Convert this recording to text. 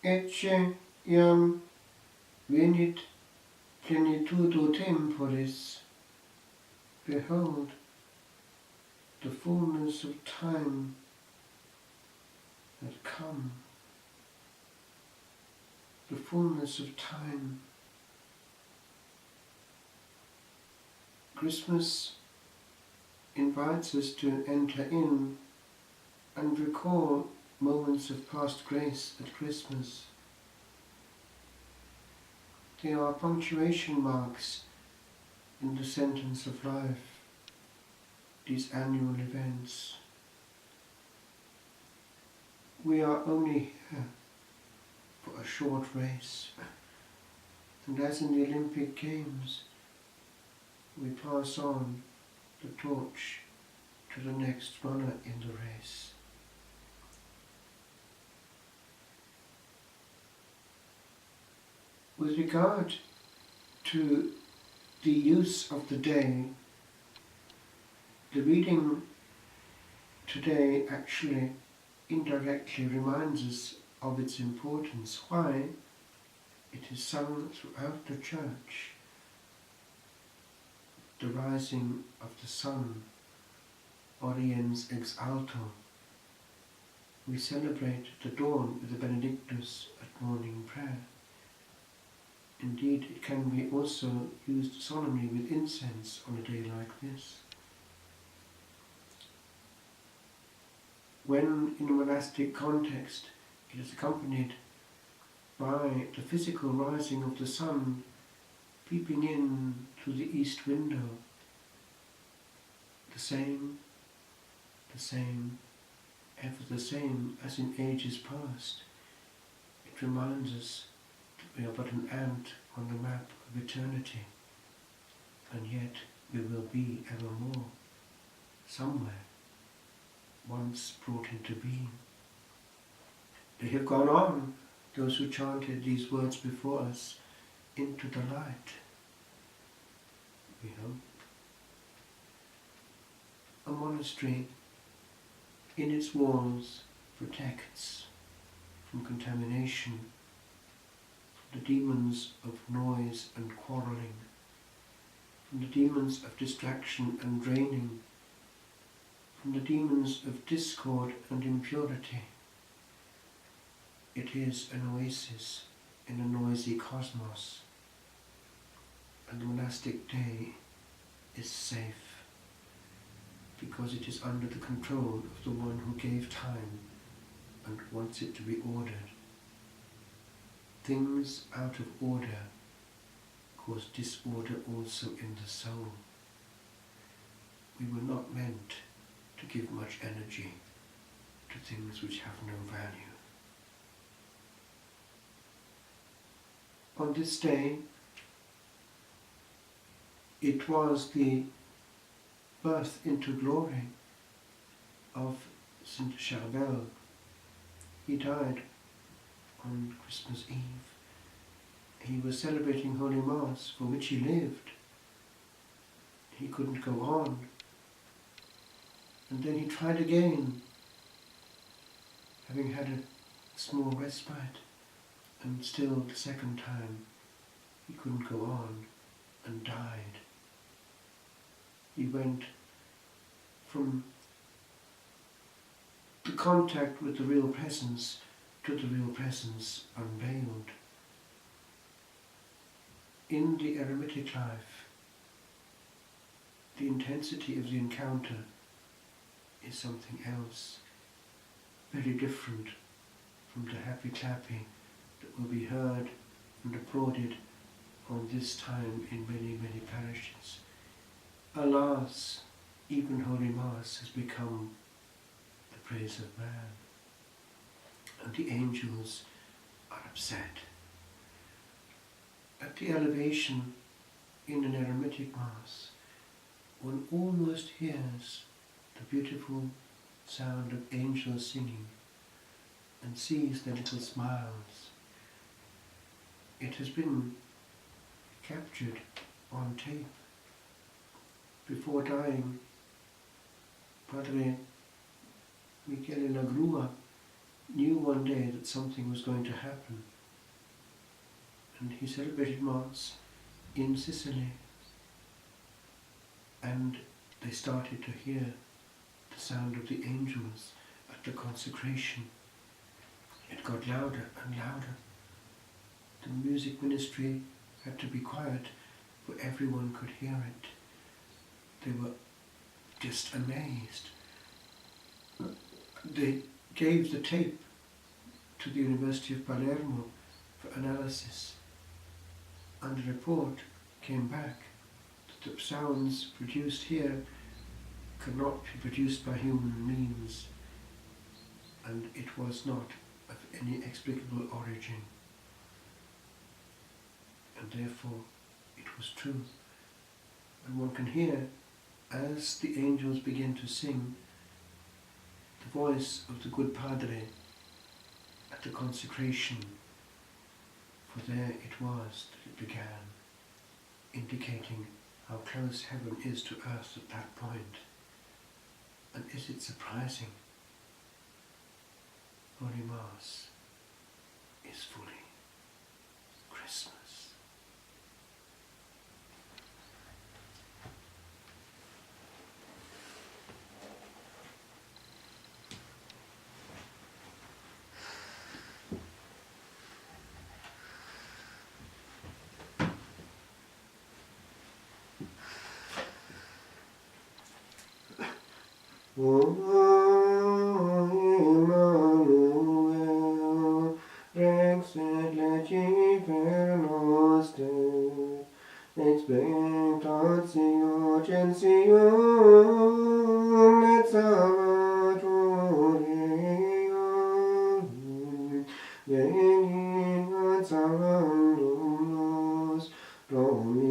Ecce iam venit plenitudo temporis. Behold, the fullness of time had come. The fullness of time. Christmas invites us to enter in and recall moments of past grace at Christmas. They are punctuation marks in the sentence of life, these annual events. We are only here for a short race, and as in the Olympic Games, we pass on the torch to the next runner in the race. With regard to the use of the day, the reading today actually indirectly reminds us of its importance. Why? It is sung throughout the church. The rising of the sun, Oriens ex alto. We celebrate the dawn with the Benedictus at morning prayer. Indeed, it can be also used solemnly with incense on a day like this. When in a monastic context it is accompanied by the physical rising of the sun peeping in through the east window, the same, ever the same as in ages past, it reminds us that we are but an ant on the map of eternity, and yet we will be evermore, somewhere, once brought into being. They have gone on, those who chanted these words before us, into the light, we hope. A monastery in its walls protects from contamination, from the demons of noise and quarrelling, from the demons of distraction and draining, from the demons of discord and impurity. It is an oasis in a noisy cosmos, and the monastic day is safe because it is under the control of the one who gave time and wants it to be ordered. Things out of order cause disorder also in the soul. We were not meant to give much energy to things which have no value. On this day, it was the birth into glory of Saint Charbel. He died on Christmas Eve. He was celebrating Holy Mass, for which he lived. He couldn't go on. And then he tried again, having had a small respite, and still the second time he couldn't go on and died. He went from the contact with the real presence to the real presence unveiled. In the eremitic life, the intensity of the encounter is something else, very different from the happy-clappy that will be heard and applauded on this time in many, many parishes. Alas, even Holy Mass has become the praise of man, and the angels are upset. At the elevation in an eremitic Mass, one almost hears the beautiful sound of angels singing and sees their little smiles. It has been captured on tape. Before dying, Padre Grua knew one day that something was going to happen, and he celebrated Mass in Sicily, and they started to hear the sound of the angels at the consecration. It got louder and louder. The music ministry had to be quiet, for everyone could hear it. They were just amazed. They gave the tape to the University of Palermo for analysis, and the report came back that the sounds produced here cannot be produced by human means, and it was not of any explicable origin, and therefore it was true. And one can hear, as the angels begin to sing, the voice of the good Padre at the consecration, for there it was that it began, indicating how close heaven is to earth at that point. And is it surprising? Holy Mass is fully Christmas. Emmanuel, Rex et legi per noster, expectatio gentium et salvator eum, veniat salvandum nos, Domini